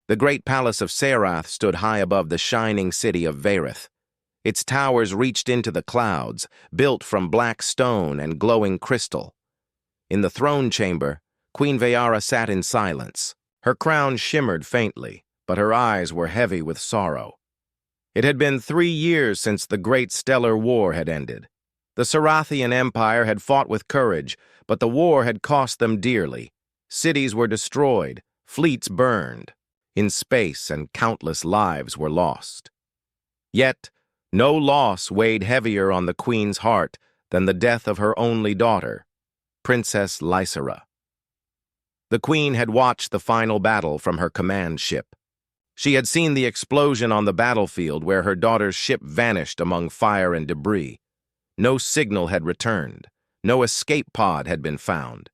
The great palace of Serath stood high above the shining city of Varith. Its towers reached into the clouds, built from black stone and glowing crystal. In the throne chamber, Queen Vayara sat in silence. Her crown shimmered faintly, but her eyes were heavy with sorrow. It had been 3 years since the great stellar war had ended. The Sarathian Empire had fought with courage, but the war had cost them dearly. Cities were destroyed, fleets burned in space, and countless lives were lost. Yet, no loss weighed heavier on the queen's heart than the death of her only daughter, Princess Lysera. The queen had watched the final battle from her command ship. She had seen the explosion on the battlefield where her daughter's ship vanished among fire and debris. No signal had returned. No escape pod had been found.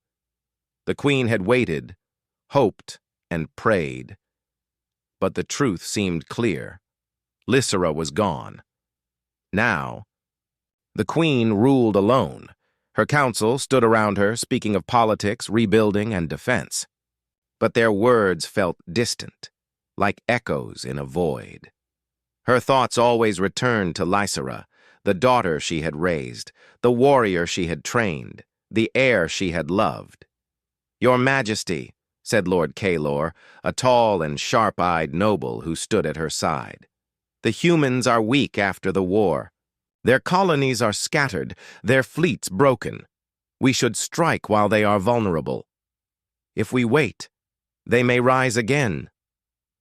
The queen had waited, hoped, and prayed. But the truth seemed clear. Lysera was gone. Now, the queen ruled alone. Her council stood around her, speaking of politics, rebuilding, and defense. But their words felt distant, like echoes in a void. Her thoughts always returned to Lysera, the daughter she had raised, the warrior she had trained, the heir she had loved. "Your Majesty," said Lord Kalor, a tall and sharp-eyed noble who stood at her side. "The humans are weak after the war. Their colonies are scattered, their fleets broken. We should strike while they are vulnerable. If we wait, they may rise again."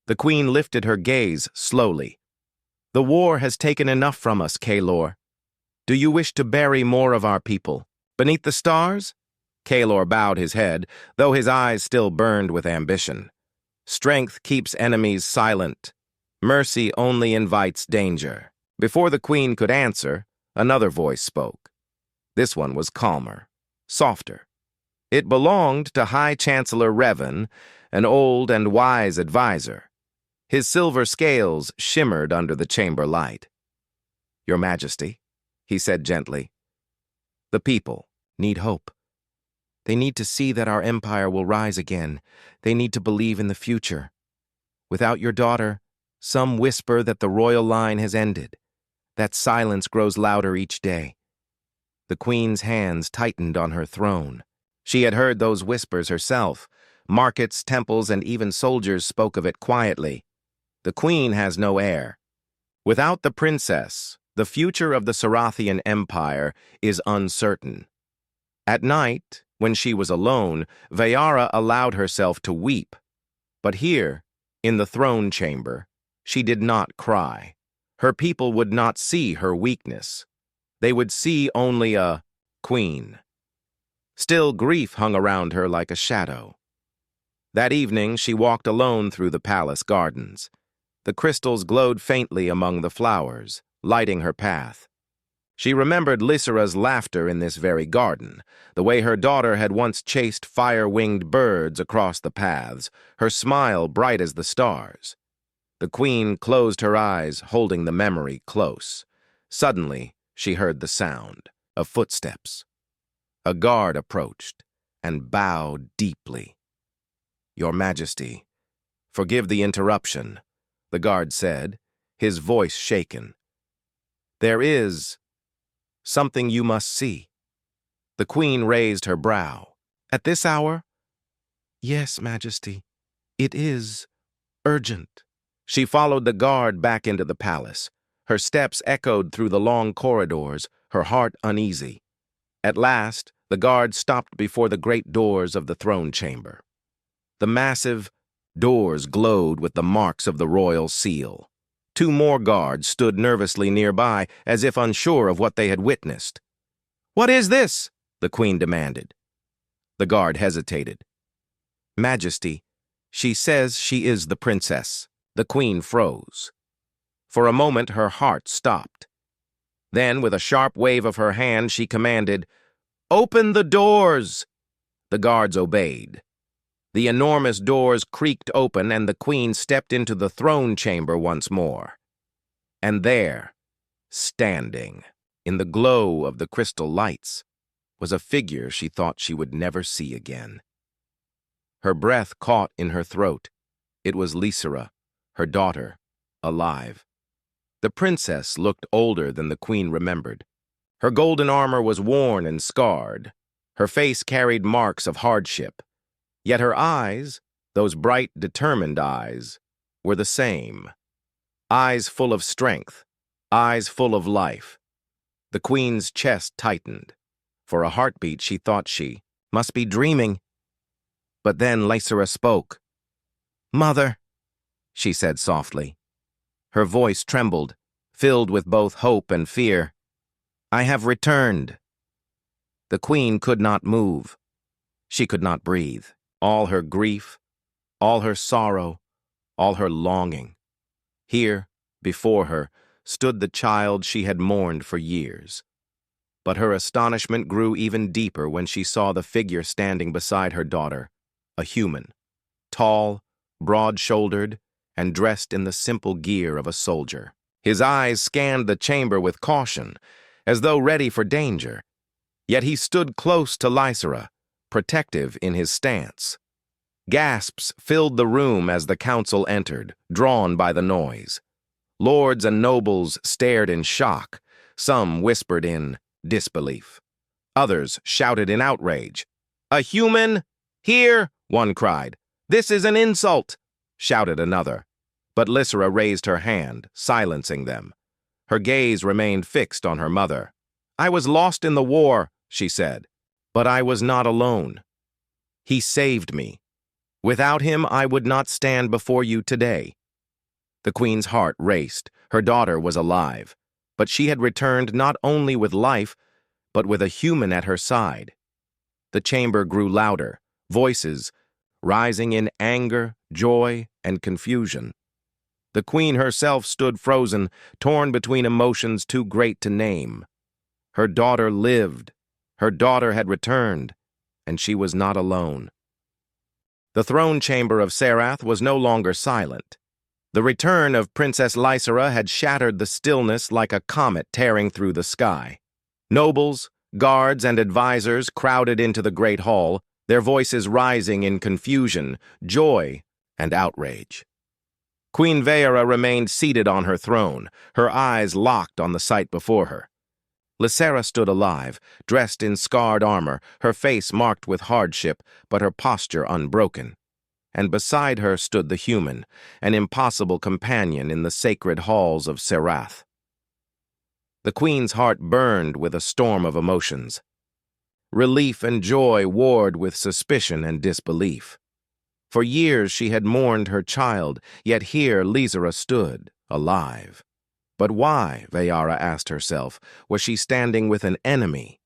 The queen lifted her gaze slowly. "The war has taken enough from us, Kalor. Do you wish to bury more of our people beneath the stars?" Kalor bowed his head, though his eyes still burned with ambition. "Strength keeps enemies silent. Mercy only invites danger." Before the queen could answer, another voice spoke. This one was calmer, softer. It belonged to High Chancellor Revan, an old and wise advisor. His silver scales shimmered under the chamber light. "Your Majesty," he said gently, "the people need hope. They need to see that our empire will rise again. They need to believe in the future. Without your daughter, some whisper that the royal line has ended. That silence grows louder each day." The queen's hands tightened on her throne. She had heard those whispers herself. Markets, temples, and even soldiers spoke of it quietly. The queen has no heir. Without the princess, the future of the Sarathian Empire is uncertain. At night, when she was alone, Vayara allowed herself to weep. But here, in the throne chamber, she did not cry. Her people would not see her weakness. They would see only a queen. Still, grief hung around her like a shadow. That evening, she walked alone through the palace gardens. The crystals glowed faintly among the flowers, lighting her path. She remembered Lysera's laughter in this very garden, the way her daughter had once chased fire-winged birds across the paths, her smile bright as the stars. The queen closed her eyes, holding the memory close. Suddenly, she heard the sound of footsteps. A guard approached and bowed deeply. "Your Majesty, forgive the interruption," the guard said, his voice shaken. "There is something you must see." The queen raised her brow. "At this hour?" "Yes, Majesty. It is urgent." She followed the guard back into the palace. Her steps echoed through the long corridors, her heart uneasy. At last, the guard stopped before the great doors of the throne chamber. The massive doors glowed with the marks of the royal seal. 2 more guards stood nervously nearby, as if unsure of what they had witnessed. "What is this?" the queen demanded. The guard hesitated. "Majesty, she says she is the princess." The queen froze. For a moment, her heart stopped. Then, with a sharp wave of her hand, she commanded, "Open the doors!" The guards obeyed. The enormous doors creaked open, and the queen stepped into the throne chamber once more. And there, standing, in the glow of the crystal lights, was a figure she thought she would never see again. Her breath caught in her throat. It was Lysera, her daughter, alive. The princess looked older than the queen remembered. Her golden armor was worn and scarred. Her face carried marks of hardship. Yet her eyes, those bright, determined eyes, were the same. Eyes full of strength, eyes full of life. The queen's chest tightened. For a heartbeat, she thought she must be dreaming. But then Lysera spoke. "Mother," she said softly. Her voice trembled, filled with both hope and fear. "I have returned." The queen could not move. She could not breathe. All her grief, all her sorrow, all her longing. Here, before her, stood the child she had mourned for years. But her astonishment grew even deeper when she saw the figure standing beside her daughter, a human, tall, broad-shouldered, and dressed in the simple gear of a soldier. His eyes scanned the chamber with caution, as though ready for danger. Yet he stood close to Lysera, protective in his stance. Gasps filled the room as the council entered, drawn by the noise. Lords and nobles stared in shock. Some whispered in disbelief. Others shouted in outrage. "A human? Here!" one cried. "This is an insult!" shouted another. But Lysera raised her hand, silencing them. Her gaze remained fixed on her mother. "I was lost in the war," she said, "but I was not alone. He saved me. Without him, I would not stand before you today." The queen's heart raced. Her daughter was alive, but she had returned not only with life, but with a human at her side. The chamber grew louder, voices rising in anger, joy, and confusion. The queen herself stood frozen, torn between emotions too great to name. Her daughter lived. Her daughter had returned, and she was not alone. The throne chamber of Sarath was no longer silent. The return of Princess Lysera had shattered the stillness like a comet tearing through the sky. Nobles, guards, and advisors crowded into the great hall, their voices rising in confusion, joy, and outrage. Queen Veera remained seated on her throne, her eyes locked on the sight before her. Lysera stood alive, dressed in scarred armor, her face marked with hardship, but her posture unbroken. And beside her stood the human, an impossible companion in the sacred halls of Sarath. The queen's heart burned with a storm of emotions. Relief and joy warred with suspicion and disbelief. For years she had mourned her child, yet here Lysera stood, alive. But why, Veera asked herself, was she standing with an enemy?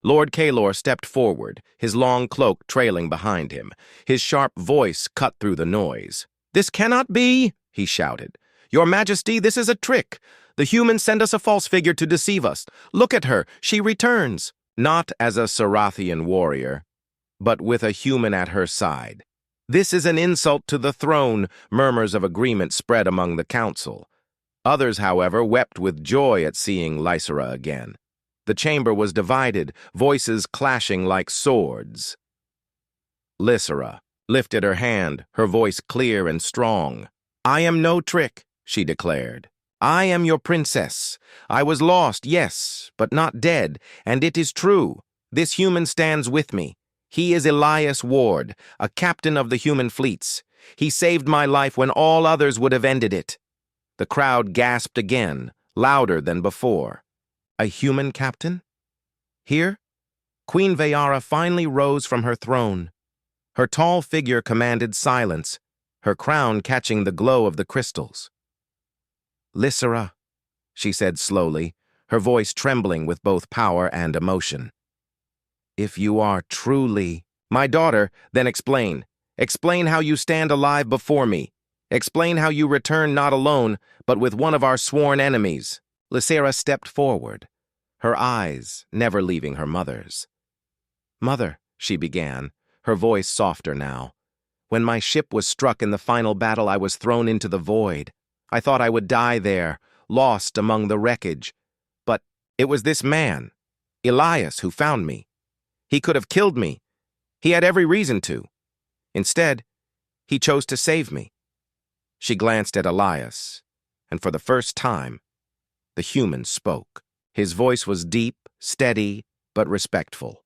Lord Kalor stepped forward, his long cloak trailing behind him. His sharp voice cut through the noise. "This cannot be," he shouted. "Your Majesty, this is a trick. The humans send us a false figure to deceive us. Look at her, she returns." Not as a Sarathian warrior, but with a human at her side. "This is an insult to the throne," murmurs of agreement spread among the council. Others, however, wept with joy at seeing Lysera again. The chamber was divided, voices clashing like swords. Lysera lifted her hand, her voice clear and strong. "I am no trick," she declared. "I am your princess. I was lost, yes, but not dead, and it is true. This human stands with me. He is Elias Ward, a captain of the human fleets. He saved my life when all others would have ended it." The crowd gasped again, louder than before. A human captain? Here? Queen Veera finally rose from her throne. Her tall figure commanded silence, her crown catching the glow of the crystals. "Lysera," she said slowly, her voice trembling with both power and emotion. "If you are truly my daughter, then explain. Explain how you stand alive before me. Explain how you return not alone, but with one of our sworn enemies." Lysera stepped forward, her eyes never leaving her mother's. "Mother," she began, her voice softer now. "When my ship was struck in the final battle, I was thrown into the void. I thought I would die there, lost among the wreckage. But it was this man, Elias, who found me. He could have killed me. He had every reason to. Instead, he chose to save me. She glanced at Elias, and for the first time, the human spoke. His voice was deep, steady, but respectful.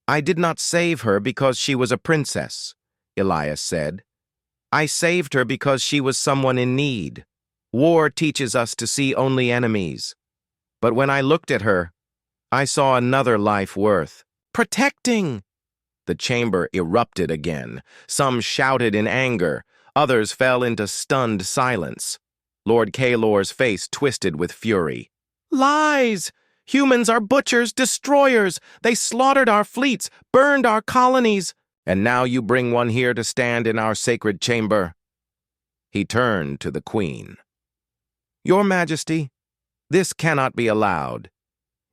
"I did not save her because she was a princess," Elias said. "I saved her because she was someone in need. War teaches us to see only enemies. But when I looked at her, I saw another life worth protecting." The chamber erupted again. Some shouted in anger. Others fell into stunned silence. Lord Kalor's face twisted with fury. "Lies! Humans are butchers, destroyers. They slaughtered our fleets, burned our colonies. And now you bring one here to stand in our sacred chamber." He turned to the Queen. "Your Majesty, this cannot be allowed.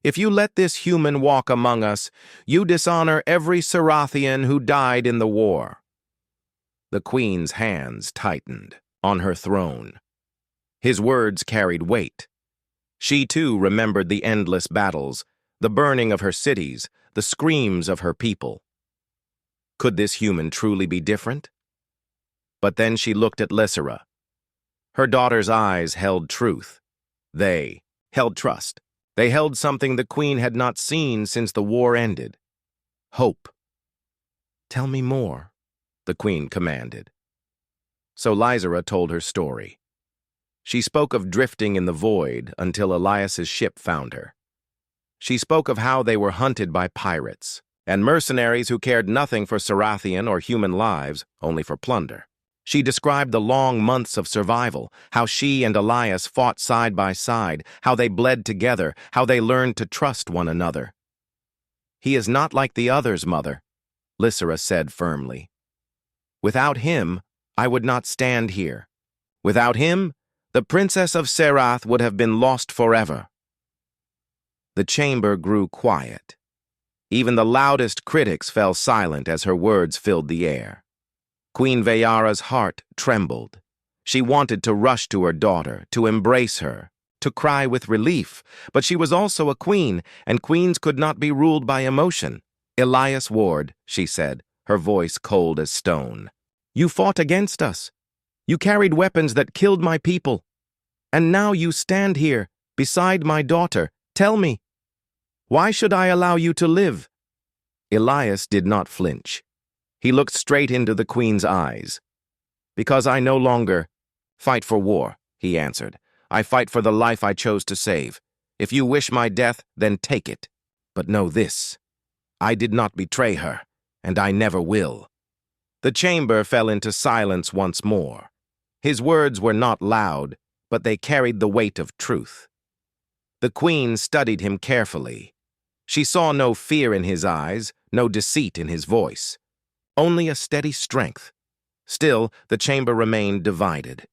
If you let this human walk among us, you dishonor every Sarathian who died in the war." The Queen's hands tightened on her throne. His words carried weight. She too remembered the endless battles, the burning of her cities, the screams of her people. Could this human truly be different? But then she looked at Lysera. Her daughter's eyes held truth. They held trust. They held something the Queen had not seen since the war ended. Hope. "Tell me more," the Queen commanded. So Lysera told her story. She spoke of drifting in the void until Elias's ship found her. She spoke of how they were hunted by pirates and mercenaries who cared nothing for Sarathian or human lives, only for plunder. She described the long months of survival, how she and Elias fought side by side, how they bled together, how they learned to trust one another. "He is not like the others, Mother," Lysera said firmly. "Without him, I would not stand here. Without him, the Princess of Serath would have been lost forever." The chamber grew quiet. Even the loudest critics fell silent as her words filled the air. Queen Veyara's heart trembled. She wanted to rush to her daughter, to embrace her, to cry with relief, but she was also a queen, and queens could not be ruled by emotion. "Elias Ward," she said, her voice cold as stone. "You fought against us. You carried weapons that killed my people. And now you stand here, beside my daughter. Tell me, why should I allow you to live?" Elias did not flinch. He looked straight into the Queen's eyes. "Because I no longer fight for war," he answered. "I fight for the life I chose to save. If you wish my death, then take it. But know this, I did not betray her, and I never will." The chamber fell into silence once more. His words were not loud, but they carried the weight of truth. The Queen studied him carefully. She saw no fear in his eyes, no deceit in his voice. Only a steady strength. Still, the chamber remained divided.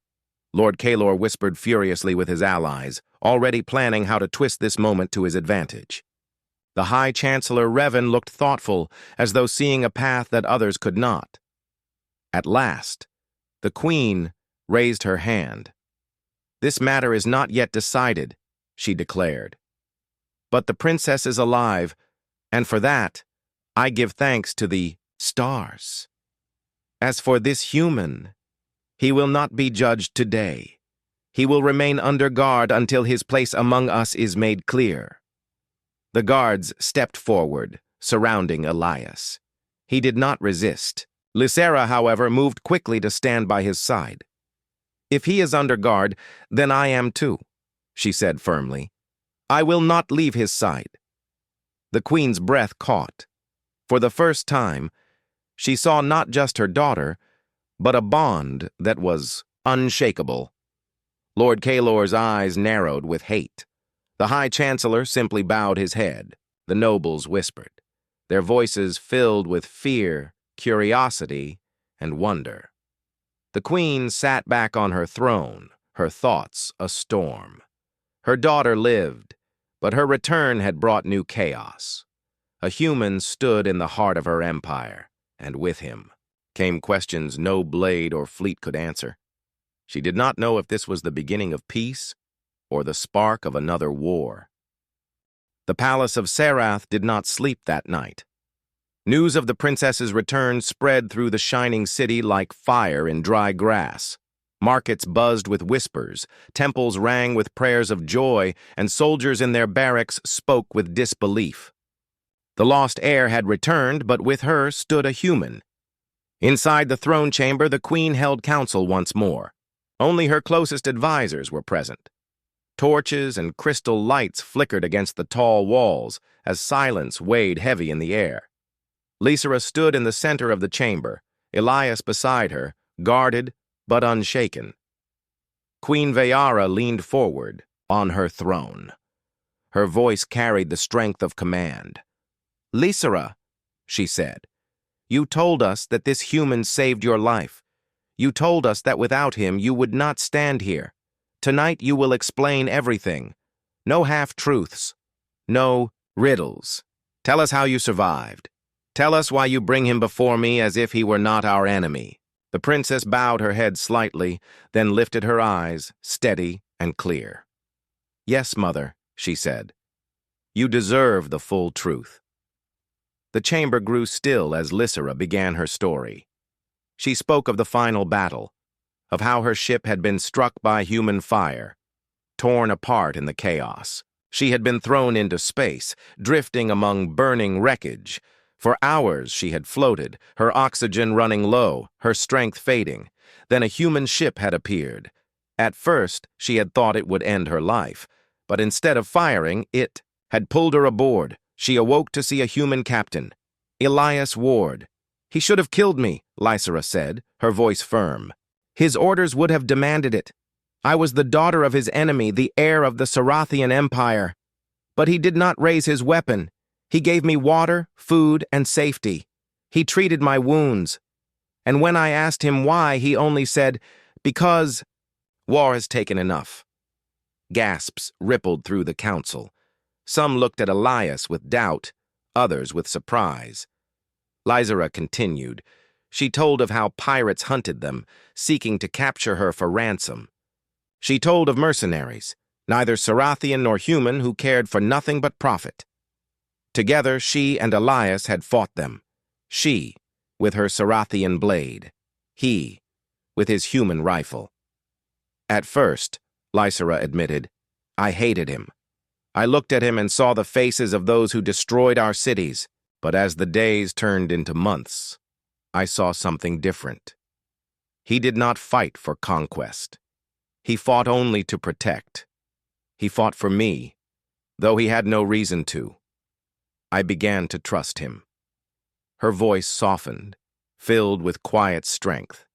Lord Kalor whispered furiously with his allies, already planning how to twist this moment to his advantage. The High Chancellor Revan looked thoughtful, as though seeing a path that others could not. At last, the Queen raised her hand. "This matter is not yet decided," she declared. "But the princess is alive, and for that, I give thanks to the stars. As for this human, he will not be judged today. He will remain under guard until his place among us is made clear." The guards stepped forward, surrounding Elias. He did not resist. Lysera, however, moved quickly to stand by his side. "If he is under guard, then I am too," she said firmly. "I will not leave his side." The Queen's breath caught. For the first time, she saw not just her daughter, but a bond that was unshakable. Lord Kalor's eyes narrowed with hate. The High Chancellor simply bowed his head. The nobles whispered, their voices filled with fear, curiosity, and wonder. The Queen sat back on her throne, her thoughts a storm. Her daughter lived, but her return had brought new chaos. A human stood in the heart of her empire, and with him came questions no blade or fleet could answer. She did not know if this was the beginning of peace or the spark of another war. The palace of Serath did not sleep that night. News of the princess's return spread through the shining city like fire in dry grass. Markets buzzed with whispers, temples rang with prayers of joy, and soldiers in their barracks spoke with disbelief. The lost heir had returned, but with her stood a human. Inside the throne chamber, the queen held council once more. Only her closest advisors were present. Torches and crystal lights flickered against the tall walls as silence weighed heavy in the air. Lysera stood in the center of the chamber, Elias beside her, guarded but unshaken. Queen Veyara leaned forward on her throne. Her voice carried the strength of command. "Lysera," she said, "you told us that this human saved your life. You told us that without him you would not stand here. Tonight you will explain everything. No half-truths. No riddles. Tell us how you survived. Tell us why you bring him before me as if he were not our enemy." The princess bowed her head slightly, then lifted her eyes, steady and clear. "Yes, mother," she said. "You deserve the full truth." The chamber grew still as Lysera began her story. She spoke of the final battle, of how her ship had been struck by human fire, torn apart in the chaos. She had been thrown into space, drifting among burning wreckage. For hours she had floated, her oxygen running low, her strength fading. Then a human ship had appeared. At first, she had thought it would end her life, but instead of firing, it had pulled her aboard. She awoke to see a human captain, Elias Ward. "He should have killed me," Lysera said, her voice firm. "His orders would have demanded it. I was the daughter of his enemy, the heir of the Sarathian Empire. But he did not raise his weapon. He gave me water, food, and safety. He treated my wounds. And when I asked him why, he only said, 'Because war has taken enough.'" Gasps rippled through the council. Some looked at Elias with doubt, others with surprise. Lysera continued. She told of how pirates hunted them, seeking to capture her for ransom. She told of mercenaries, neither Sarathian nor human, who cared for nothing but profit. Together, she and Elias had fought them. She, with her Sarathian blade. He, with his human rifle. At first, Lysera admitted, I hated him. I looked at him and saw the faces of those who destroyed our cities. But as the days turned into months, I saw something different. He did not fight for conquest. He fought only to protect. He fought for me, though he had no reason to. I began to trust him. Her voice softened, filled with quiet strength.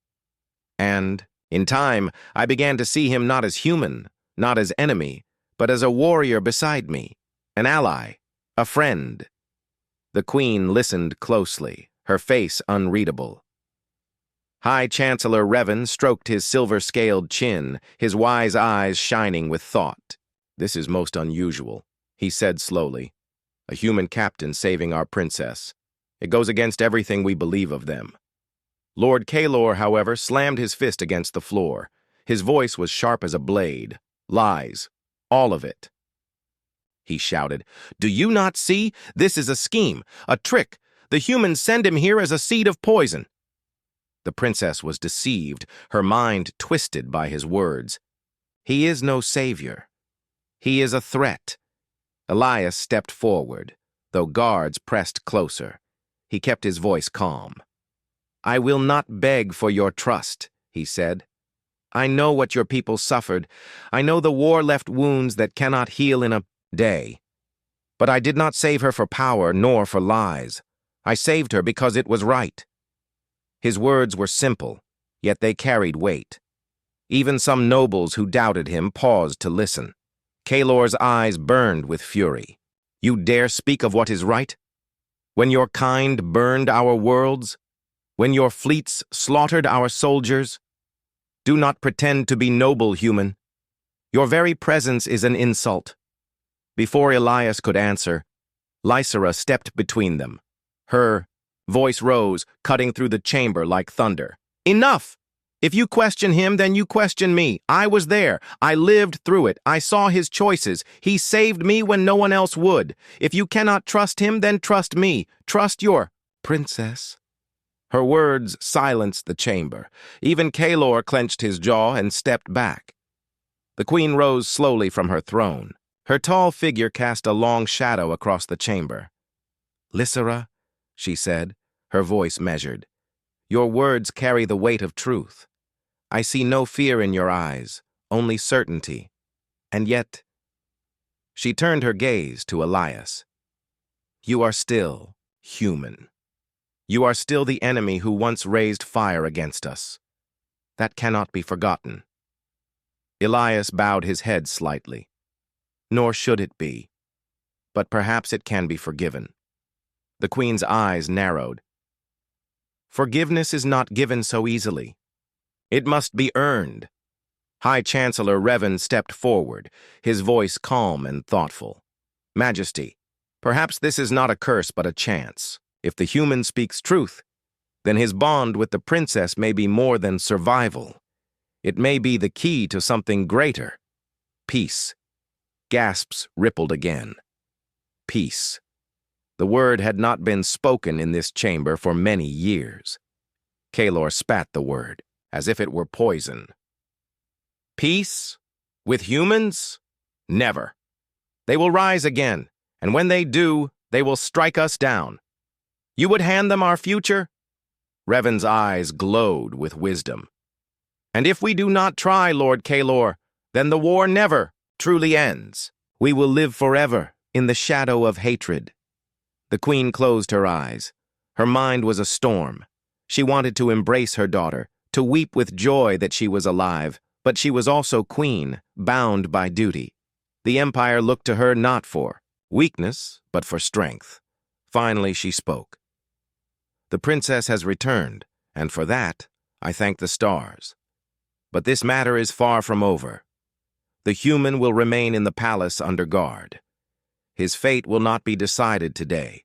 And, in time, I began to see him not as human, not as enemy, but as a warrior beside me, an ally, a friend. The Queen listened closely, her face unreadable. High Chancellor Revan stroked his silver-scaled chin, his wise eyes shining with thought. "This is most unusual," he said slowly. "A human captain saving our princess. It goes against everything we believe of them." Lord Kalor, however, slammed his fist against the floor. His voice was sharp as a blade. "Lies. All of it," he shouted. "Do you not see? This is a scheme, a trick. The humans send him here as a seed of poison." The princess was deceived, her mind twisted by his words. "He is no savior. He is a threat." Elias stepped forward, though guards pressed closer. He kept his voice calm. "I will not beg for your trust," he said. "I know what your people suffered. I know the war left wounds that cannot heal in a day. But I did not save her for power nor for lies. I saved her because it was right." His words were simple, yet they carried weight. Even some nobles who doubted him paused to listen. Kalor's eyes burned with fury. "You dare speak of what is right? When your kind burned our worlds? When your fleets slaughtered our soldiers? Do not pretend to be noble, human. Your very presence is an insult." Before Elias could answer, Lysera stepped between them. Her voice rose, cutting through the chamber like thunder. "Enough! If you question him, then you question me. I was there. I lived through it. I saw his choices. He saved me when no one else would. If you cannot trust him, then trust me. Trust your princess," Her words silenced the chamber. Even Kalor clenched his jaw and stepped back. The queen rose slowly from her throne. Her tall figure cast a long shadow across the chamber. "Lysera," she said, her voice measured, "your words carry the weight of truth. I see no fear in your eyes, only certainty. And yet—" She turned her gaze to Elias. "You are still human. You are still the enemy who once raised fire against us. That cannot be forgotten." Elias bowed his head slightly. "Nor should it be. But perhaps it can be forgiven." The queen's eyes narrowed. "Forgiveness is not given so easily. It must be earned." High Chancellor Revan stepped forward, his voice calm and thoughtful. "Majesty, perhaps this is not a curse but a chance. If the human speaks truth, then his bond with the princess may be more than survival. It may be the key to something greater. Peace." Gasps rippled again. Peace. The word had not been spoken in this chamber for many years. Kalor spat the word, as if it were poison. "Peace? With humans? Never. They will rise again, and when they do, they will strike us down. You would hand them our future?" Revan's eyes glowed with wisdom. "And if we do not try, Lord Kalor, then the war never truly ends. We will live forever in the shadow of hatred." The queen closed her eyes. Her mind was a storm. She wanted to embrace her daughter, to weep with joy that she was alive, but she was also queen, bound by duty. The Empire looked to her not for weakness, but for strength. Finally she spoke. "The princess has returned, and for that, I thank the stars. But this matter is far from over. The human will remain in the palace under guard. His fate will not be decided today.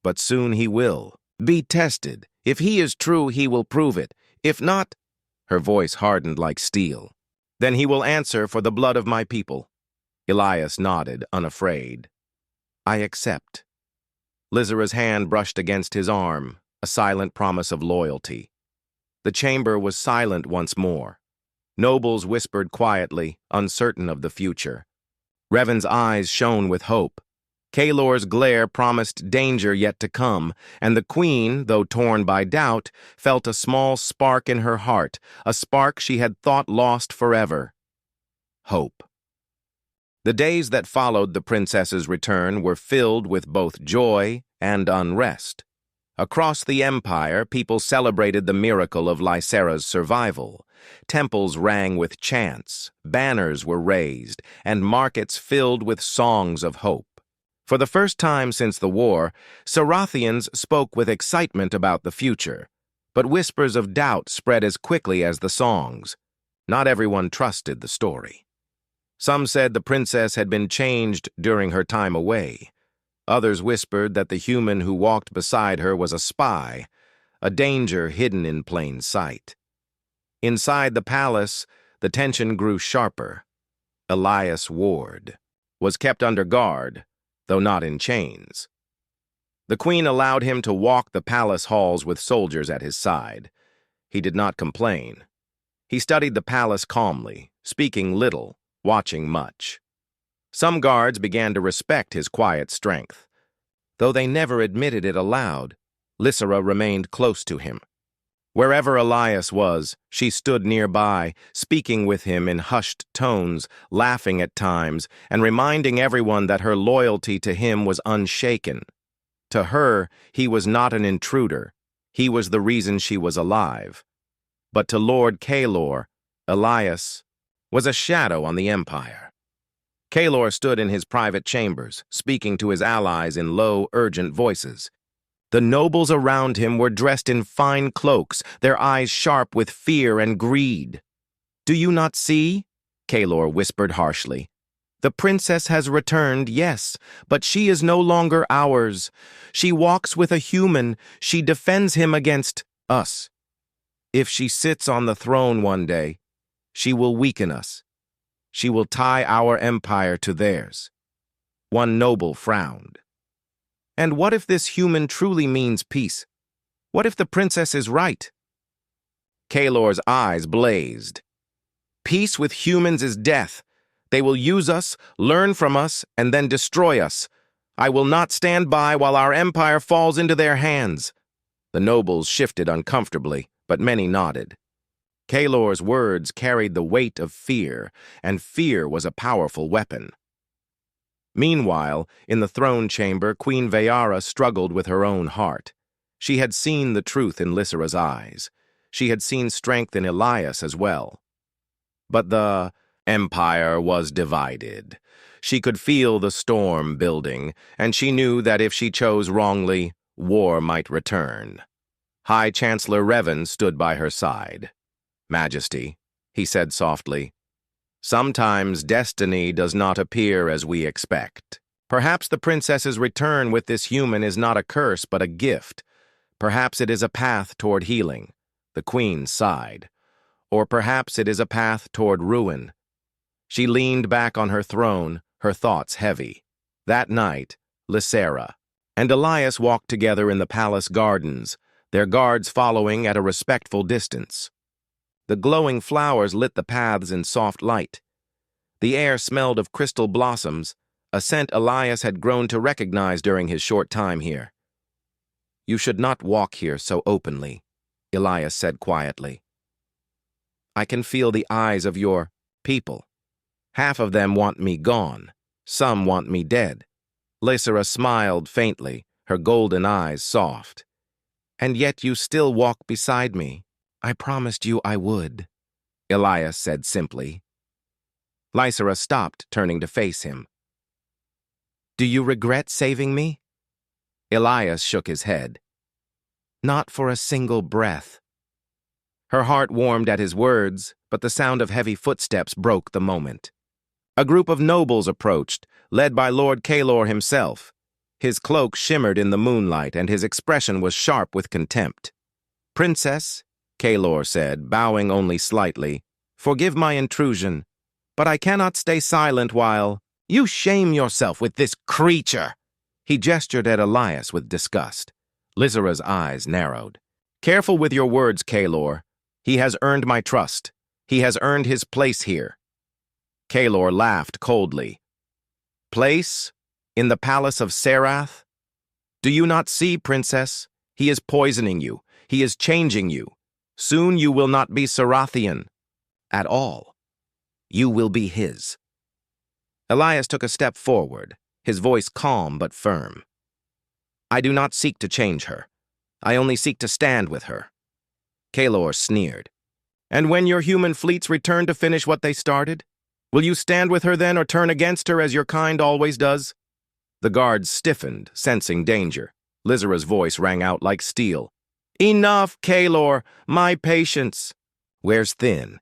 But soon he will be tested. If he is true, he will prove it. If not—" her voice hardened like steel, "then he will answer for the blood of my people." Elias nodded, unafraid. "I accept." Lysera's hand brushed against his arm, a silent promise of loyalty. The chamber was silent once more. Nobles whispered quietly, uncertain of the future. Revan's eyes shone with hope. Kalor's glare promised danger yet to come, and the queen, though torn by doubt, felt a small spark in her heart, a spark she had thought lost forever. Hope. The days that followed the princess's return were filled with both joy and unrest. Across the Empire, people celebrated the miracle of Lysera's survival. Temples rang with chants, banners were raised, and markets filled with songs of hope. For the first time since the war, Sarathians spoke with excitement about the future, but whispers of doubt spread as quickly as the songs. Not everyone trusted the story. Some said the princess had been changed during her time away. Others whispered that the human who walked beside her was a spy, a danger hidden in plain sight. Inside the palace, the tension grew sharper. Elias Ward was kept under guard, though not in chains. The queen allowed him to walk the palace halls with soldiers at his side. He did not complain. He studied the palace calmly, speaking little, watching much. Some guards began to respect his quiet strength. Though they never admitted it aloud, Lysera remained close to him. Wherever Elias was, she stood nearby, speaking with him in hushed tones, laughing at times, and reminding everyone that her loyalty to him was unshaken. To her, he was not an intruder. He was the reason she was alive. But to Lord Kalor, Elias was a shadow on the Empire. Kalor stood in his private chambers, speaking to his allies in low, urgent voices. The nobles around him were dressed in fine cloaks, their eyes sharp with fear and greed. "Do you not see?" Kalor whispered harshly. "The princess has returned, yes, but she is no longer ours. She walks with a human. She defends him against us. If she sits on the throne one day, she will weaken us. She will tie our empire to theirs." One noble frowned. "And what if this human truly means peace? What if the princess is right? Kaelor's eyes blazed. Peace with humans is death. They will use us, learn from us, and then destroy us. I will not stand by while our empire falls into their hands. The nobles shifted uncomfortably, but many nodded. Kaelor's words carried the weight of fear, and fear was a powerful weapon. Meanwhile, in the throne chamber, Queen Veyara struggled with her own heart. She had seen the truth in Lysera's eyes. She had seen strength in Elias as well. But the empire was divided. She could feel the storm building, and she knew that if she chose wrongly, war might return. High Chancellor Revan stood by her side. "Majesty," he said softly, "sometimes destiny does not appear as we expect. Perhaps the princess's return with this human is not a curse but a gift. Perhaps it is a path toward healing." The queen sighed. "Or perhaps it is a path toward ruin." She leaned back on her throne, her thoughts heavy. That night, Lysera and Elias walked together in the palace gardens, their guards following at a respectful distance. The glowing flowers lit the paths in soft light. The air smelled of crystal blossoms, a scent Elias had grown to recognize during his short time here. "You should not walk here so openly," Elias said quietly. "I can feel the eyes of your people. Half of them want me gone. Some want me dead." Lysera smiled faintly, her golden eyes soft. "And yet you still walk beside me. I promised you I would," Elias said simply. Lysera stopped, turning to face him. "Do you regret saving me?" Elias shook his head. "Not for a single breath." Her heart warmed at his words, but the sound of heavy footsteps broke the moment. A group of nobles approached, led by Lord Kaelor himself. His cloak shimmered in the moonlight, and his expression was sharp with contempt. "Princess," Kaelor said, bowing only slightly, "forgive my intrusion, but I cannot stay silent while—" "You shame yourself with this creature!" He gestured at Elias with disgust. Lysera's eyes narrowed. "Careful with your words, Kaelor. He has earned my trust. He has earned his place here." Kaelor laughed coldly. "Place? In the palace of Serath? Do you not see, princess? He is poisoning you. He is changing you. Soon you will not be Sarathian at all. You will be his." Elias took a step forward, his voice calm but firm. "I do not seek to change her. I only seek to stand with her." Kaelor sneered. "And when your human fleets return to finish what they started? Will you stand with her then or turn against her as your kind always does?" The guards stiffened, sensing danger. Lysera's voice rang out like steel. "Enough, Kaelor! My patience!" "Wears thin.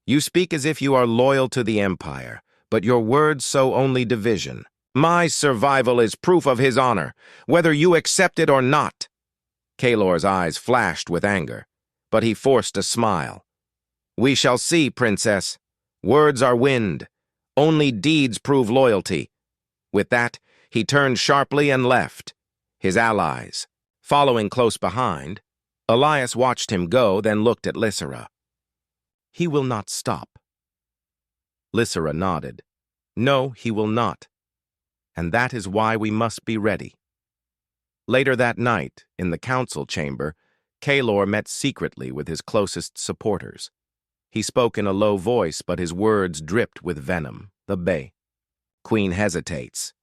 You speak as if you are loyal to the Empire, but your words sow only division. My survival is proof of his honor, whether you accept it or not." Kaelor's eyes flashed with anger, but he forced a smile. "We shall see, princess. Words are wind. Only deeds prove loyalty." With that, he turned sharply and left. His allies, following close behind, Elias watched him go, then looked at Lysera. "He will not stop." Lysera nodded. "No, he will not. And that is why we must be ready." Later that night, in the council chamber, Kaelor met secretly with his closest supporters. He spoke in a low voice, but his words dripped with venom. The Bay. Queen hesitates.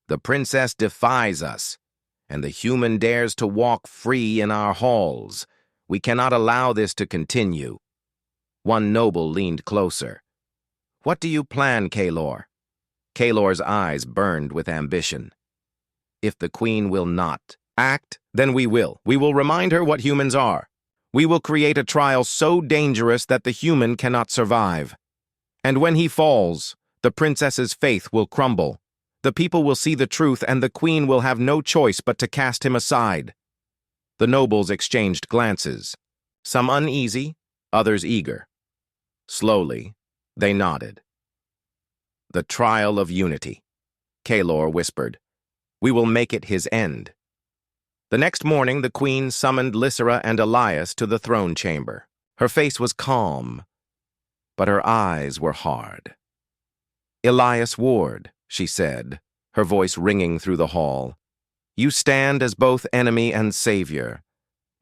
The princess defies us, and the human dares to walk free in our halls. We cannot allow this to continue. One noble leaned closer. "What do you plan, Kaelor?" Kaelor's eyes burned with ambition. "If the queen will not act, then we will. We will remind her what humans are. We will create a trial so dangerous that the human cannot survive. And when he falls, the princess's faith will crumble. The people will see the truth, and the queen will have no choice but to cast him aside." The nobles exchanged glances, some uneasy, others eager. Slowly, they nodded. "The trial of unity," Kaelor whispered. "We will make it his end." The next morning, the queen summoned Lysira and Elias to the throne chamber. Her face was calm, but her eyes were hard. "Elias Ward," she said, her voice ringing through the hall, "you stand as both enemy and savior.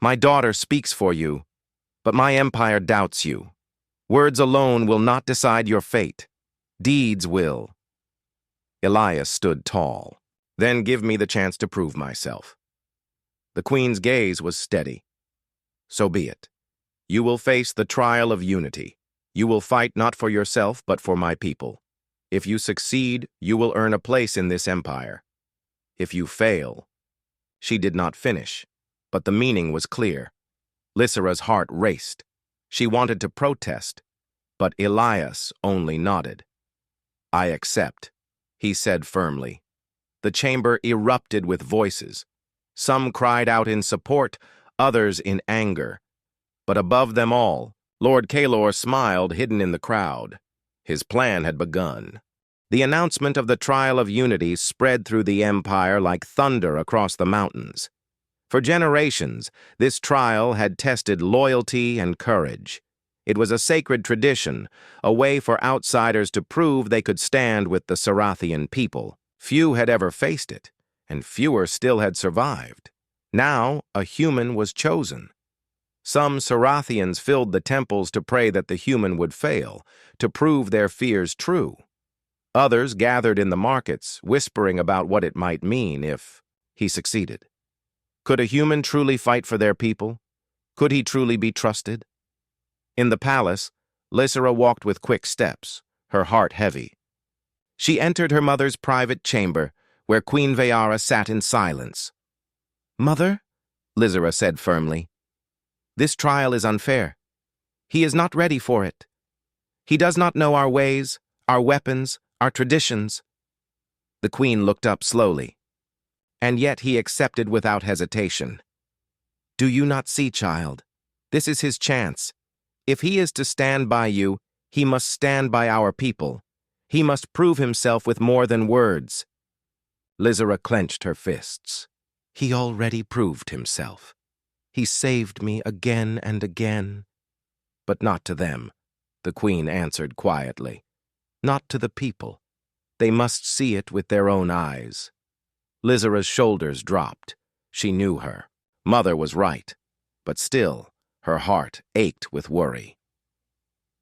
My daughter speaks for you, but my empire doubts you. Words alone will not decide your fate. Deeds will." Elias stood tall. "Then give me the chance to prove myself." The queen's gaze was steady. "So be it. You will face the trial of unity. You will fight not for yourself, but for my people. If you succeed, you will earn a place in this empire. If you fail—" She did not finish, but the meaning was clear. Lysira's heart raced. She wanted to protest, but Elias only nodded. "I accept," he said firmly. The chamber erupted with voices. Some cried out in support, others in anger. But above them all, Lord Kalor smiled hidden in the crowd. His plan had begun. The announcement of the trial of unity spread through the empire like thunder across the mountains. For generations, this trial had tested loyalty and courage. It was a sacred tradition, a way for outsiders to prove they could stand with the Sarathian people. Few had ever faced it, and fewer still had survived. Now, a human was chosen. Some Sarathians filled the temples to pray that the human would fail, to prove their fears true. Others gathered in the markets, whispering about what it might mean if he succeeded. Could a human truly fight for their people? Could he truly be trusted? In the palace, Lysira walked with quick steps, her heart heavy. She entered her mother's private chamber, where Queen Veyara sat in silence. "Mother," Lysira said firmly, "this trial is unfair. He is not ready for it. He does not know our ways, our weapons, our traditions." The queen looked up slowly. "And yet he accepted without hesitation. Do you not see, child? This is his chance. If he is to stand by you, he must stand by our people. He must prove himself with more than words." Lysira clenched her fists. "He already proved himself. He saved me again and again." "But not to them," the queen answered quietly. "Not to the people. They must see it with their own eyes." Lysira's shoulders dropped. She knew her. Mother was right, but still, her heart ached with worry.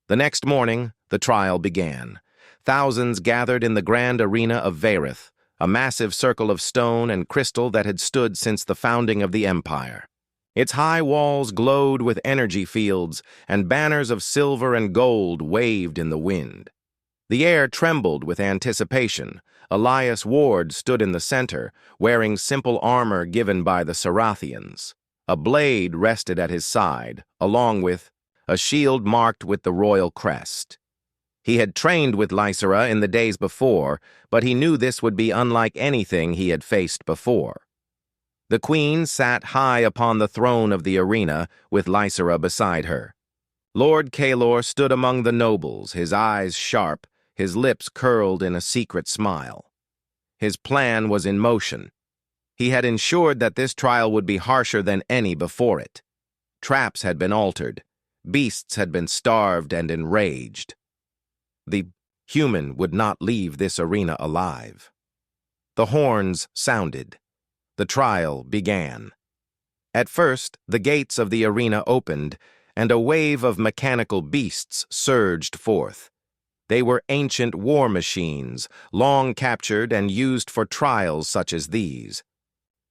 The next morning, the trial began. Thousands gathered in the grand arena of Vaerith, a massive circle of stone and crystal that had stood since the founding of the empire. Its high walls glowed with energy fields, and banners of silver and gold waved in the wind. The air trembled with anticipation. Elias Ward stood in the center, wearing simple armor given by the Sarathians. A blade rested at his side, along with a shield marked with the royal crest. He had trained with Lysira in the days before, but he knew this would be unlike anything he had faced before. The queen sat high upon the throne of the arena, with Lysira beside her. Lord Kalor stood among the nobles, his eyes sharp, his lips curled in a secret smile. His plan was in motion. He had ensured that this trial would be harsher than any before it. Traps had been altered. Beasts had been starved and enraged. The human would not leave this arena alive. The horns sounded. The trial began. At first, the gates of the arena opened, and a wave of mechanical beasts surged forth. They were ancient war machines, long captured and used for trials such as these.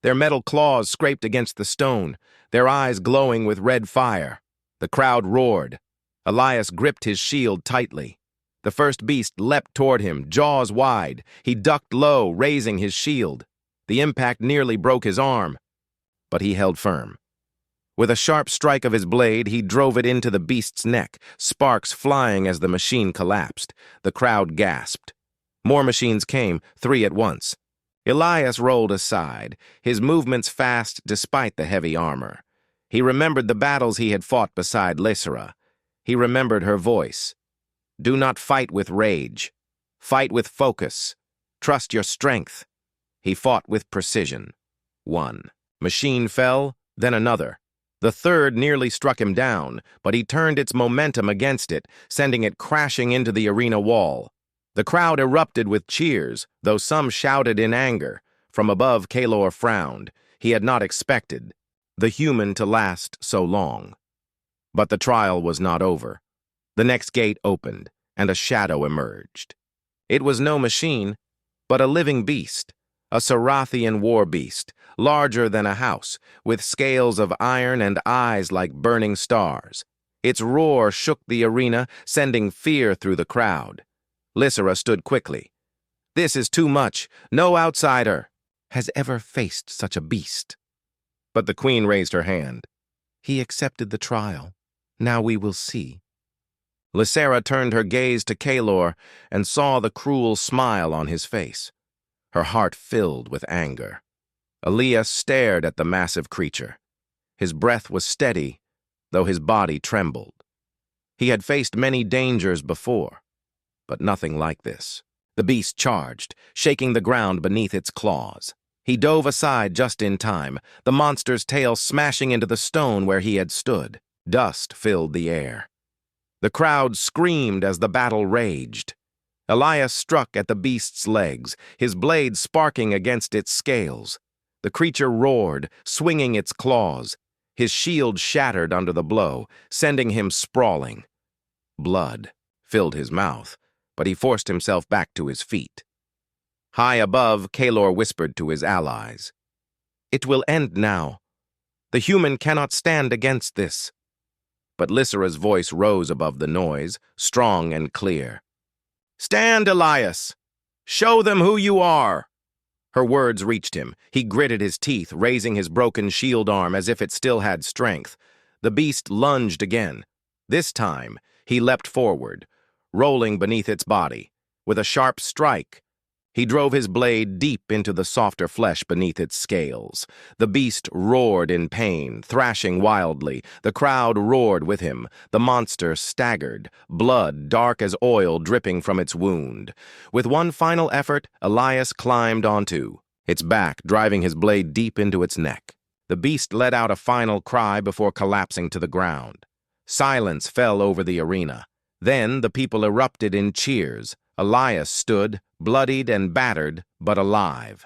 Their metal claws scraped against the stone, their eyes glowing with red fire. The crowd roared. Elias gripped his shield tightly. The first beast leapt toward him, jaws wide. He ducked low, raising his shield. The impact nearly broke his arm, but he held firm. With a sharp strike of his blade, he drove it into the beast's neck, sparks flying as the machine collapsed. The crowd gasped. More machines came, 3 at once. Elias rolled aside, his movements fast despite the heavy armor. He remembered the battles he had fought beside Lysira. He remembered her voice. "Do not fight with rage. Fight with focus. Trust your strength." He fought with precision. 1 Machine fell, then another. The third nearly struck him down, but he turned its momentum against it, sending it crashing into the arena wall. The crowd erupted with cheers, though some shouted in anger. From above, Kalor frowned. He had not expected the human to last so long. But the trial was not over. The next gate opened, and a shadow emerged. It was no machine, but a living beast, a Sarathian war beast, larger than a house, with scales of iron and eyes like burning stars. Its roar shook the arena, sending fear through the crowd. Lysera stood quickly. "This is too much. No outsider has ever faced such a beast." But the queen raised her hand. "He accepted the trial. Now we will see." Lysera turned her gaze to Kalor and saw the cruel smile on his face. Her heart filled with anger. Elias stared at the massive creature. His breath was steady, though his body trembled. He had faced many dangers before, but nothing like this. The beast charged, shaking the ground beneath its claws. He dove aside just in time, the monster's tail smashing into the stone where he had stood. Dust filled the air. The crowd screamed as the battle raged. Elias struck at the beast's legs, his blade sparking against its scales. The creature roared, swinging its claws. His shield shattered under the blow, sending him sprawling. Blood filled his mouth, but he forced himself back to his feet. High above, Kalor whispered to his allies, "It will end now. The human cannot stand against this." But Lysera's voice rose above the noise, strong and clear. "Stand, Elias! Show them who you are!" Her words reached him. He gritted his teeth, raising his broken shield arm as if it still had strength. The beast lunged again. This time, he leapt forward, rolling beneath its body. With a sharp strike, he drove his blade deep into the softer flesh beneath its scales. The beast roared in pain, thrashing wildly. The crowd roared with him. The monster staggered, blood dark as oil dripping from its wound. With one final effort, Elias climbed onto its back, driving his blade deep into its neck. The beast let out a final cry before collapsing to the ground. Silence fell over the arena. Then the people erupted in cheers. Elias stood, bloodied and battered, but alive.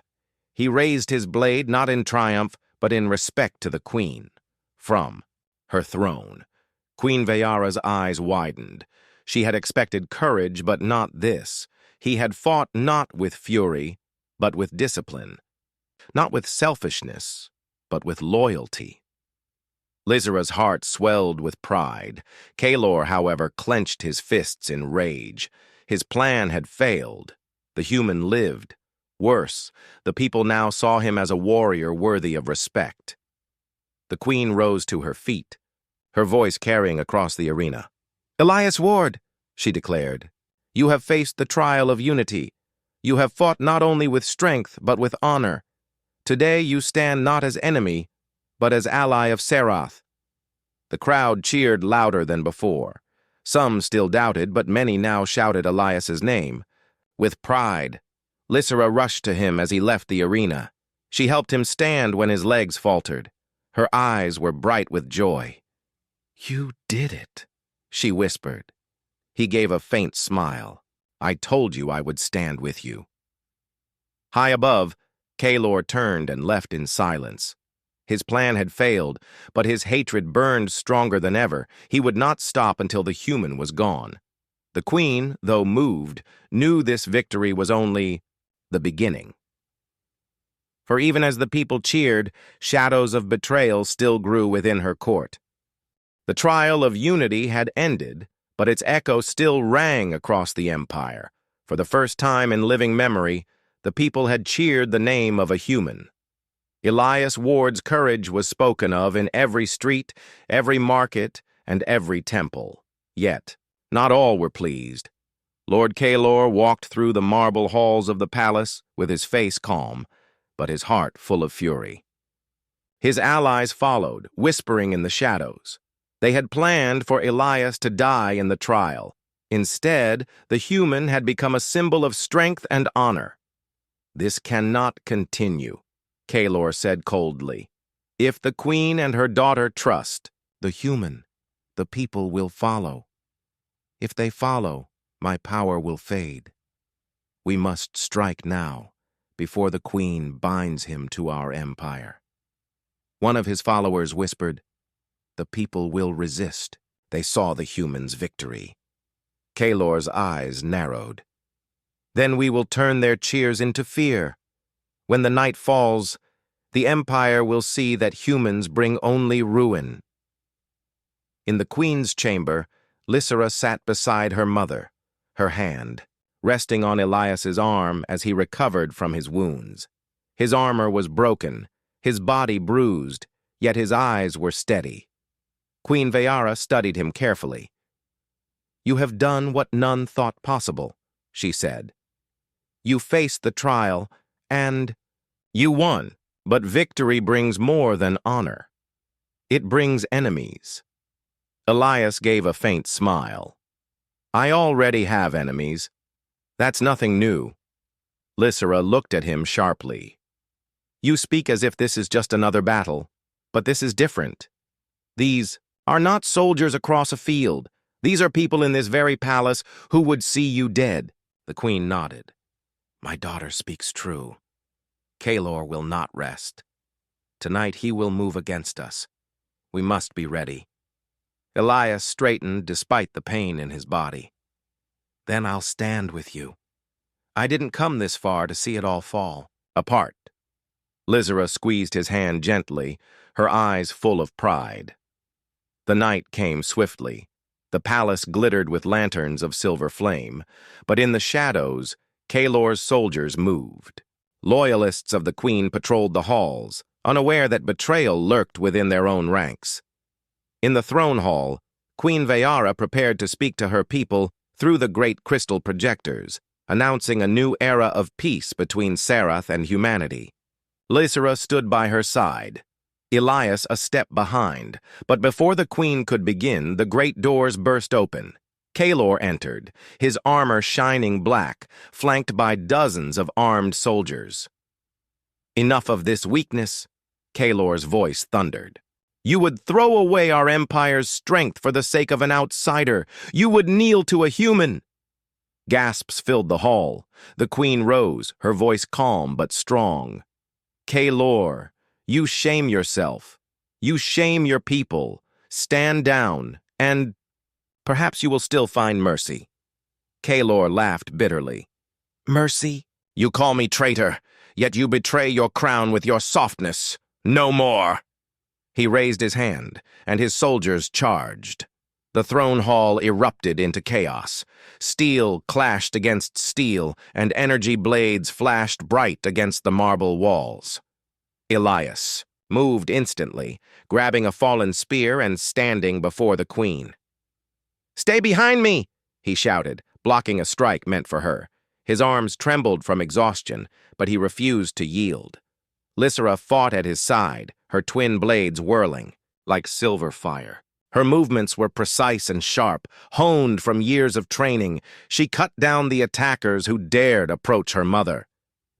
He raised his blade not in triumph, but in respect to the queen. From her throne, Queen Veyara's eyes widened. She had expected courage, but not this. He had fought not with fury, but with discipline. Not with selfishness, but with loyalty. Lysera's heart swelled with pride. Kalor, however, clenched his fists in rage. His plan had failed. The human lived. Worse, the people now saw him as a warrior worthy of respect. The queen rose to her feet, her voice carrying across the arena. "Elias Ward," she declared, "you have faced the trial of unity. You have fought not only with strength, but with honor. Today you stand not as enemy, but as ally of Serath." The crowd cheered louder than before. Some still doubted, but many now shouted Elias's name. With pride, Lysera rushed to him as he left the arena. She helped him stand when his legs faltered. Her eyes were bright with joy. "You did it," she whispered. He gave a faint smile. "I told you I would stand with you." High above, Kalor turned and left in silence. His plan had failed, but his hatred burned stronger than ever. He would not stop until the human was gone. The queen, though moved, knew this victory was only the beginning. For even as the people cheered, shadows of betrayal still grew within her court. The trial of unity had ended, but its echo still rang across the empire. For the first time in living memory, the people had cheered the name of a human. Elias Ward's courage was spoken of in every street, every market, and every temple. Yet, not all were pleased. Lord Kalor walked through the marble halls of the palace with his face calm, but his heart full of fury. His allies followed, whispering in the shadows. They had planned for Elias to die in the trial. Instead, the human had become a symbol of strength and honor. "This cannot continue," Kalor said coldly. If the queen and her daughter trust the human, the people will follow. If they follow, my power will fade. We must strike now, before the queen binds him to our empire. One of his followers whispered, "The people will resist." They saw the human's victory. Kalor's eyes narrowed. "Then we will turn their cheers into fear. When the night falls, the empire will see that humans bring only ruin." In the queen's chamber, Lysera sat beside her mother, her hand resting on Elias's arm as he recovered from his wounds. His armor was broken, his body bruised, yet his eyes were steady. Queen Veyara studied him carefully. "You have done what none thought possible," she said. "You faced the trial, and you won, but victory brings more than honor. It brings enemies." Elias gave a faint smile. "I already have enemies. That's nothing new." Lysera looked at him sharply. "You speak as if this is just another battle, but this is different. These are not soldiers across a field. These are people in this very palace who would see you dead." The queen nodded. "My daughter speaks true. Kalor will not rest. Tonight he will move against us. We must be ready." Elias straightened despite the pain in his body. "Then I'll stand with you. I didn't come this far to see it all fall apart." Lysera squeezed his hand gently, her eyes full of pride. The night came swiftly. The palace glittered with lanterns of silver flame, but in the shadows, Kalor's soldiers moved. Loyalists of the queen patrolled the halls, unaware that betrayal lurked within their own ranks. In the throne hall, Queen Veyara prepared to speak to her people through the great crystal projectors, announcing a new era of peace between Serath and humanity. Lysera stood by her side, Elias a step behind, but before the queen could begin, the great doors burst open. Kalor entered, his armor shining black, flanked by dozens of armed soldiers. "Enough of this weakness," Kalor's voice thundered. "You would throw away our empire's strength for the sake of an outsider. You would kneel to a human." Gasps filled the hall. The queen rose, her voice calm but strong. "Kalor, you shame yourself. You shame your people. Stand down, and perhaps you will still find mercy." Kalor laughed bitterly. "Mercy? You call me traitor, yet you betray your crown with your softness. No more!" He raised his hand, and his soldiers charged. The throne hall erupted into chaos. Steel clashed against steel, and energy blades flashed bright against the marble walls. Elias moved instantly, grabbing a fallen spear and standing before the queen. "Stay behind me!" he shouted, blocking a strike meant for her. His arms trembled from exhaustion, but he refused to yield. Lysera fought at his side, her twin blades whirling like silver fire. Her movements were precise and sharp, honed from years of training. She cut down the attackers who dared approach her mother.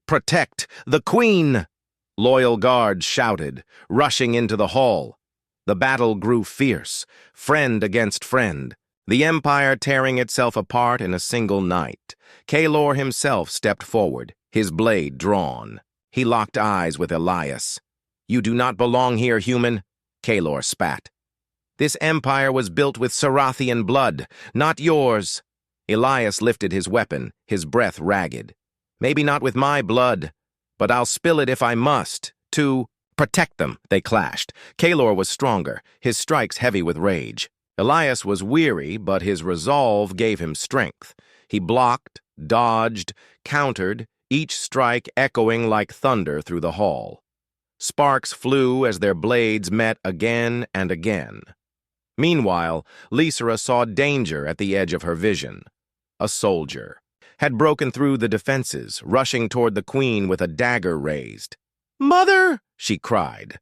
"Protect the queen!" Loyal guards shouted, rushing into the hall. The battle grew fierce, friend against friend, the empire tearing itself apart in a single night. Kalor himself stepped forward, his blade drawn. He locked eyes with Elias. "You do not belong here, human," Kalor spat. "This empire was built with Sarathian blood, not yours." Elias lifted his weapon, his breath ragged. "Maybe not with my blood, but I'll spill it if I must, to protect them." They clashed. Kalor was stronger, his strikes heavy with rage. Elias was weary, but his resolve gave him strength. He blocked, dodged, countered, each strike echoing like thunder through the hall. Sparks flew as their blades met again and again. Meanwhile, Lysera saw danger at the edge of her vision. A soldier had broken through the defenses, rushing toward the queen with a dagger raised. "Mother!" she cried.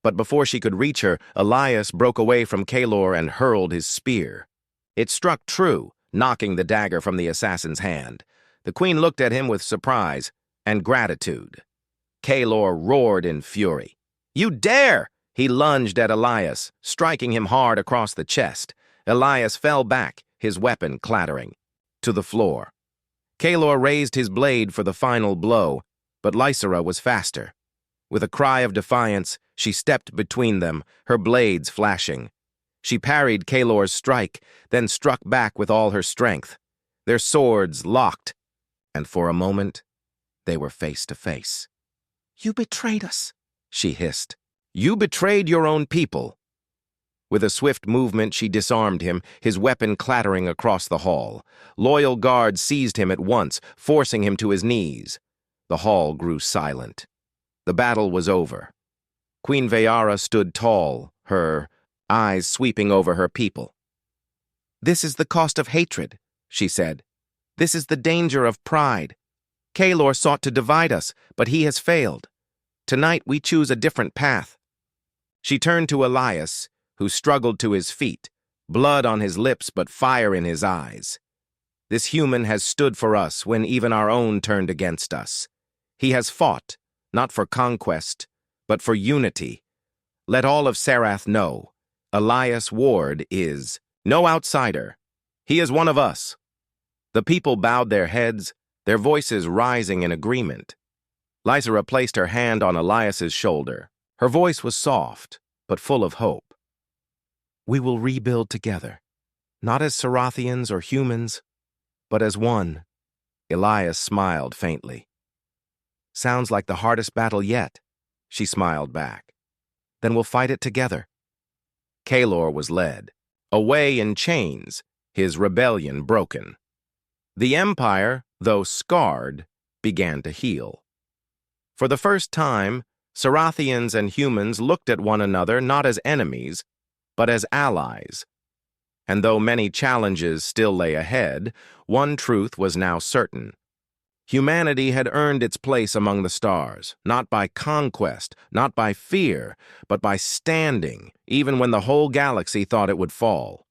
But before she could reach her, Elias broke away from Kalor and hurled his spear. It struck true, knocking the dagger from the assassin's hand. The queen looked at him with surprise and gratitude. Kalor roared in fury. "You dare! He lunged at Elias, striking him hard across the chest. Elias fell back, his weapon clattering, to the floor. Kalor raised his blade for the final blow, but Lysera was faster. With a cry of defiance, she stepped between them, her blades flashing. She parried Kalor's strike, then struck back with all her strength. Their swords locked, and for a moment, they were face to face. "You betrayed us," she hissed. "You betrayed your own people." With a swift movement, she disarmed him, his weapon clattering across the hall. Loyal guards seized him at once, forcing him to his knees. The hall grew silent. The battle was over. Queen Veyara stood tall, her eyes sweeping over her people. "This is the cost of hatred," she said. "This is the danger of pride. Kalor sought to divide us, but he has failed. Tonight we choose a different path." She turned to Elias, who struggled to his feet, blood on his lips but fire in his eyes. "This human has stood for us when even our own turned against us. He has fought, not for conquest, but for unity. Let all of Sarath know, Elias Ward is no outsider. He is one of us." The people bowed their heads, their voices rising in agreement. Lysera placed her hand on Elias's shoulder. Her voice was soft, but full of hope. "We will rebuild together, not as Sarathians or humans, but as one." Elias smiled faintly. "Sounds like the hardest battle yet," she smiled back. "Then we'll fight it together." Kalor was led, away in chains, his rebellion broken. The Empire, though scarred, began to heal. For the first time, Sarathians and humans looked at one another not as enemies, but as allies. And though many challenges still lay ahead, one truth was now certain. Humanity had earned its place among the stars, not by conquest, not by fear, but by standing, even when the whole galaxy thought it would fall.